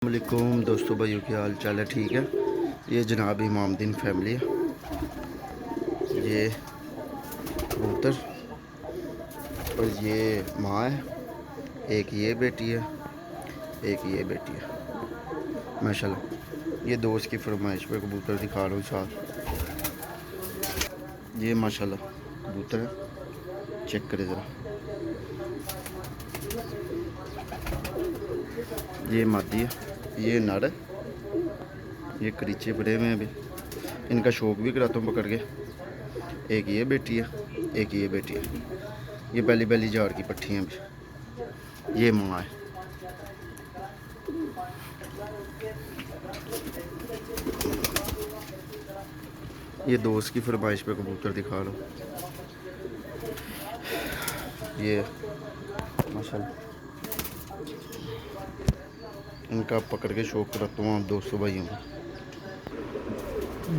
वालेकुम दोस्तों, भाइयों की हाल चाल है? ठीक है। ये जनाब इमामदीन फैमिली है। ये कबूतर और ये माँ है। एक ये बेटी है, एक ये बेटी है। माशाल्लाह ये दोस्त की फरमाइश पे कबूतर दिखा रहा हूँ साथ। ये माशाल्लाह कबूतर है, चेक करें ज़रा। ये मादी है, ये नर है। ये करीचे पड़े हुए हैं अभी। इनका शौक भी कराता हूँ पकड़ के। एक ये बेटी है, एक ये बेटी है। ये पहली पहली जार की पट्टी हैं अभी। ये माँ है। ये दोस्त की फरमाइश पे कबूतर दिखा रहा हूँ। ये माशाल्लाह इनका पकड़ के शौक कराता हूँ आप दोस्तों भाइयों को।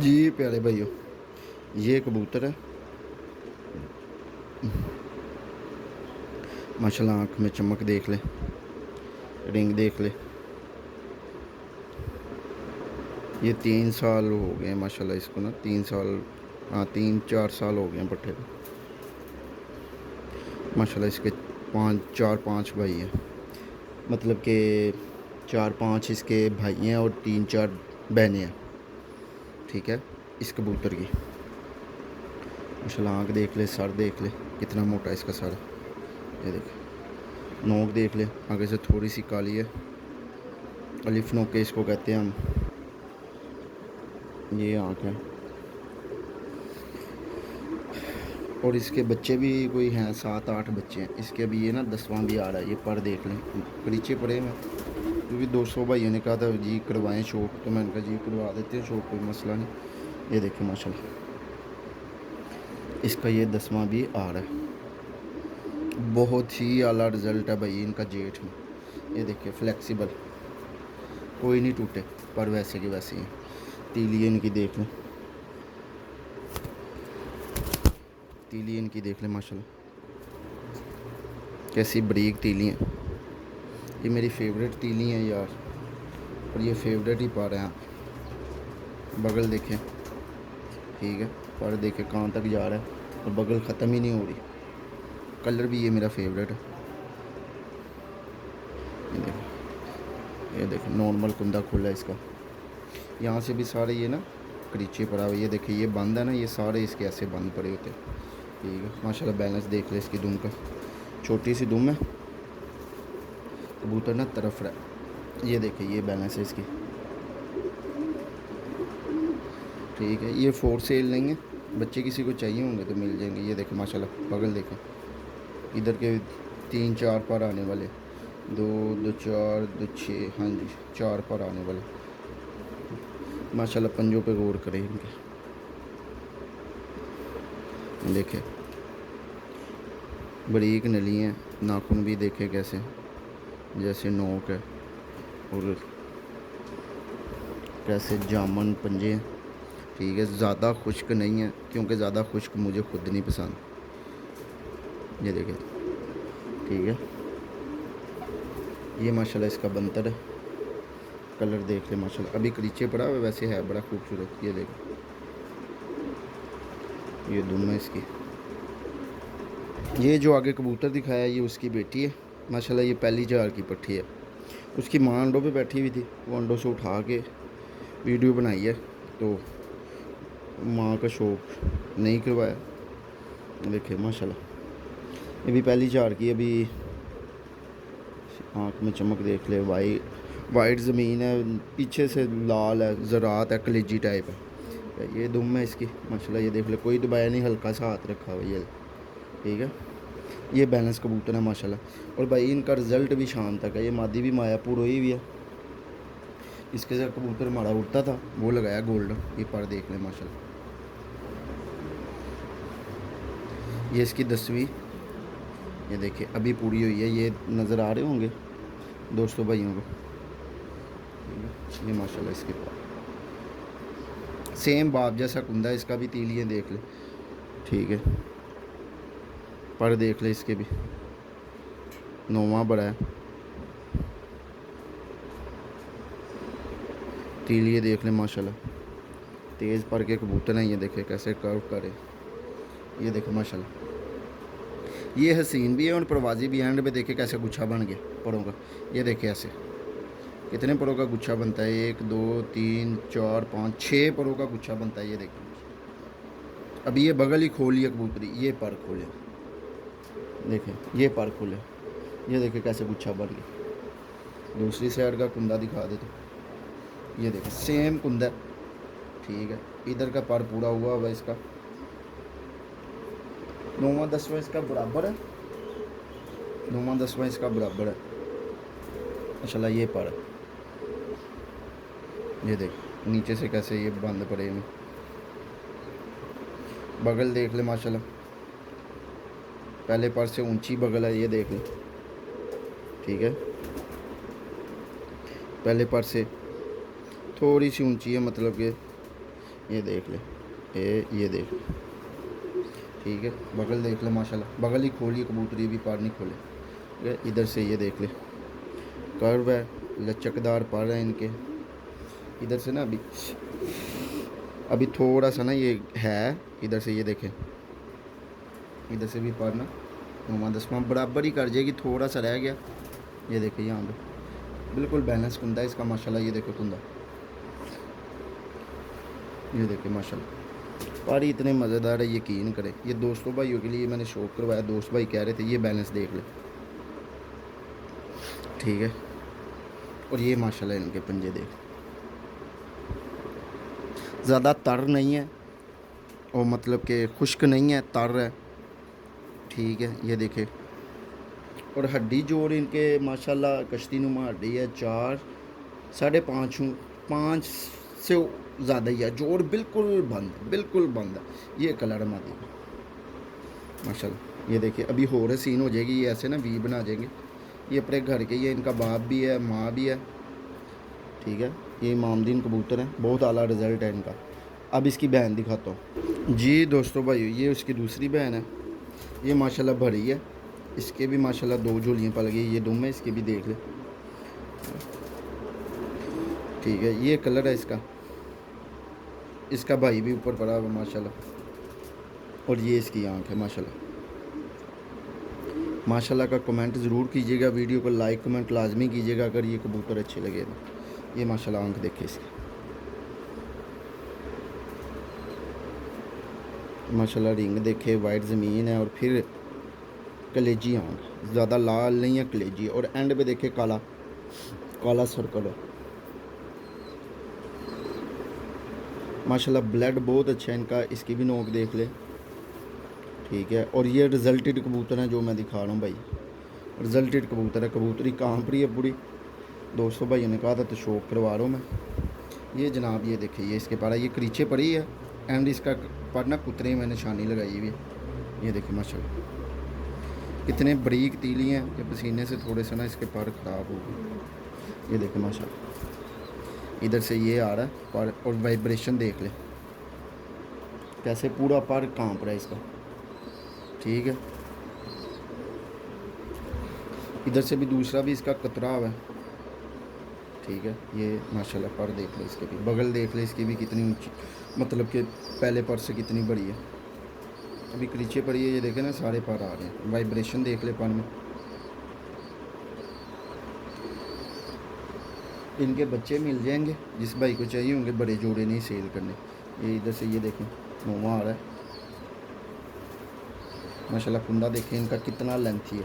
जी प्यारे भाइयों, ये कबूतर है माशाल्लाह। आँख में चमक देख ले, रिंग देख ले। ये 3 साल हो गए माशाल्लाह इसको ना, 3 साल, हाँ 3-4 साल हो गए पट्टे को माशाल्लाह। इसके 4-5 भाई हैं, मतलब कि 4-5 इसके भाई हैं और 3-4 बहनें हैं। ठीक है। इस कबूतर की माशाल्लाह आँख देख ले, सर देख ले कितना मोटा है इसका सर। ये देख, नोक देख ले, आगे से थोड़ी सी काली है, अलिफ नोक के इसको कहते हैं हम। ये आँख है। और इसके बच्चे भी कोई हैं, 7-8 बच्चे हैं इसके। अभी ये ना 10वां भी आ रहा है। ये पर देख लें, करीचे पड़े हैं। क्योंकि 200 भाइयों ने कहा था जी करवाएं शौक, तो मैंने कहा जी करवा देते हैं शौक, कोई मसला नहीं। ये देखें माशाल्लाह इसका ये 10वां भी आ रहा है। बहुत ही आला रिज़ल्ट है भाई इनका जेठ में। ये देखिए फ्लेक्सिबल, कोई नहीं टूटे, पर वैसे के वैसे ही। तीली इनकी देख लें, तीली इनकी देख लें माशाल्लाह कैसी बरीक तीली हैं। ये मेरी फेवरेट तीली हैं यार, और ये फेवरेट ही पा रहे हैं। बगल देखें, ठीक है, पर देखें कहाँ तक जा रहा है, और बगल ख़त्म ही नहीं हो रही। कलर भी ये मेरा फेवरेट है। ये देखें नॉर्मल कुंदा खुला है इसका। यहाँ से भी सारे ये ना करीचे पड़ा हुआ। ये देखिए ये बंद है ना, ये सारे इसके ऐसे बंद पड़े होते हैं। ठीक है माशाल्लाह बैलेंस देख ले इसकी दुम का। छोटी सी दुम है, कबूतर ना तरफ रहा। ये देखिए ये बैलेंस है इसकी। ठीक है, ये फोर सेल नहीं है, बच्चे किसी को चाहिए होंगे तो मिल जाएंगे। ये देखें माशाल्लाह बगल देखें, इधर के 3-4 पर आने वाले, 2-4-2-6, हाँ जी 4 पर आने वाले। माशाल्लाह पंजों पे गौर करें इनके। देखें बरीक नली हैं, नाखून भी देखे कैसे जैसे नोक है, और कैसे जामन पंजे हैं। ठीक है, ज़्यादा खुश्क नहीं है क्योंकि ज़्यादा खुश्क मुझे खुद नहीं पसंद। ये देखें, ठीक है। ये माशाल्लाह इसका बंतर है, कलर देख ले माशाल्लाह। अभी करीचे पड़ा हुआ, वैसे है बड़ा खूबसूरत। ये देखें, ये दुम है इसकी। ये जो आगे कबूतर दिखाया ये उसकी बेटी है माशाल्लाह। ये पहली जार की पट्टी है। उसकी माँ अंडों पे बैठी हुई थी, वो अंडों से उठा के वीडियो बनाई है, तो माँ का शौक नहीं करवाया। देखे माशाल्लाह ये भी पहली जार की। अभी आँख में चमक देख ले, वाइट ज़मीन है, पीछे से लाल है, ज़रात है, कलेजी टाइप है। ये दुम है इसकी माशाल्लाह। ये देख ले, कोई दबाया नहीं, हल्का सा हाथ रखा हुआ। ये ठीक है, ये बैलेंस कबूतर है माशाल्लाह। और भाई इनका रिज़ल्ट भी शाम तक है। ये मादी भी मायापुर हुई हुई है। इसके साथ कबूतर हमारा उड़ता था, वो लगाया गोल्डन। ये पर देख ले माशाल्लाह। ये इसकी 10वीं, ये देखिए अभी पूरी हुई है। ये नज़र आ रहे होंगे दोस्तों भाइयों को। ये माशाल्लाह इसके पास सेम बाप जैसा कुंदा है इसका भी। तीलियाँ देख ले, ठीक है, पर देख ले इसके भी 9वां बड़ा है। तीलिए देख लें माशाल्लाह, तेज़ पर के कबूतर हैं। ये देखे कैसे कर्व करे, ये देखे माशाल्लाह। ये हसीन भी है और प्रवाजी भी। एंड पे देखे कैसे गुच्छा बन गया परों का। ये देखे ऐसे कितने परों का गुच्छा बनता है, 1 2 3 4 5 6 परों का गुच्छा बनता है। ये देखें, अभी ये बगल ही खोल लिया कबूतरी, ये पर खोले, देखें ये पर खोले, ये देखे कैसे गुच्छा बन गया। दूसरी साइड का कुंदा दिखा दे तो ये देखें सेम कुंदा, ठीक है। इधर का पर पूरा हुआ हुआ इसका, 9वां 10वां इसका बराबर है, 9वां 10वां इसका बराबर है माशाल्लाह। ये पर ये देख नीचे से कैसे ये बंद पड़े हैं। बगल देख ले माशाल्लाह, पहले पर से ऊंची बगल है, ये देख ले, ठीक है। पहले पर से थोड़ी सी ऊंची है, मतलब कि ये देख ले, ये देख ले, ठीक है। बगल देख ले माशाल्लाह, बगल ही खोली कबूतरी भी, पर नहीं खोले, ठीक है। इधर से ये देख ले कर्व है, लचकदार पर है इनके। इधर से ना अभी थोड़ा सा ना ये है, इधर से ये देखें, इधर से भी पर ना 9वां 10वां बराबर ही कर जाएगी, थोड़ा सा रह गया। ये देखे यहाँ पे बिल्कुल बैलेंस कुंदा है इसका माशाल्लाह। ये देखे कुंदा, ये देखे माशाल्लाह, पर इतने मज़ेदार है, यकीन करें। ये दोस्तों भाइयों के लिए मैंने शौक करवाया, दोस्त भाई कह रहे थे ये बैलेंस देख ले, ठीक है। और ये माशाल्लाह इनके पंजे देख, ज़्यादा तर नहीं है और मतलब कि खुश्क नहीं है, तर है, ठीक है। ये देखे, और हड्डी जोड़ इनके माशाल्लाह कश्ती नुमा हड्डी है, 4 5.5 5 से ज़्यादा ही है। जोड़ बिल्कुल बंद, बिल्कुल बंद है। ये कलर मादी माशाल्लाह। ये देखिए अभी हो रहे सीन हो जाएगी, ये ऐसे ना वी बना जाएंगे। ये अपने घर के, ये इनका बाप भी है, माँ भी है, ठीक है। ये इमामदीन कबूतर है, बहुत आला रिज़ल्ट है इनका। अब इसकी बहन दिखाता हूँ जी दोस्तों भाई, ये उसकी दूसरी बहन है। ये माशाल्लाह भरी है, इसके भी माशाल्लाह 2 झोलियाँ पल गई। ये दुम है, इसके भी देख ले, ठीक है। ये कलर है इसका, इसका भाई भी ऊपर पड़ा हुआ माशाल्लाह। और ये इसकी आँख है माशाल्लाह। माशाल्लाह का कमेंट ज़रूर कीजिएगा, वीडियो को लाइक कमेंट लाजमी कीजिएगा अगर ये कबूतर अच्छे लगे तो। ये माशाल्लाह आँख देखे इसकी माशाल्लाह, रिंग देखे, वाइट ज़मीन है और फिर कलेजी आँख, ज़्यादा लाल नहीं है, कलेजी। और एंड पे देखे काला काला सर्कल है माशाल्लाह। ब्लड बहुत अच्छा है इनका, इसकी भी नोक देख ले, ठीक है। और ये रिजल्टेड कबूतर है जो मैं दिखा रहा हूँ भाई, रिजल्टेड कबूतर है। कबूतरी कांप रही है पूरी, दोस्तों भाइयों ने कहा था तो शौक करवा रहा हूँ मैं। ये जनाब ये देखिए, ये इसके पारा, ये क्रीचे पड़ी है एंड इसका पर ना कुतरे में निशानी लगाई हुई है। ये देखिए माशाल्लाह कितने बारीक तीली हैं, कि पसीने से थोड़े से ना इसके पर ख़राब हो गए। ये देखिए माशाल्लाह, इधर से ये आ रहा है पर, और वाइब्रेशन देख ले कैसे पूरा पर कांप रहा है इसका, ठीक है। इधर से भी दूसरा भी इसका कतरा हुआ है, ठीक है। ये माशाल्लाह पर देख ले, इसके भी बगल देख ले, इसकी भी कितनी ऊंची, मतलब कि पहले पर से कितनी बड़ी है। अभी क्रीचे पड़ी है, ये देखे ना सारे पर आ रहे हैं। वाइब्रेशन देख ले पर में। इनके बच्चे मिल जाएंगे जिस भाई को चाहिए होंगे, बड़े जोड़े नहीं सेल करने। ये इधर से ये देखें नोवा आ रहा है माशाल्लाह। कुंदा देखें इनका कितना लेंथी है।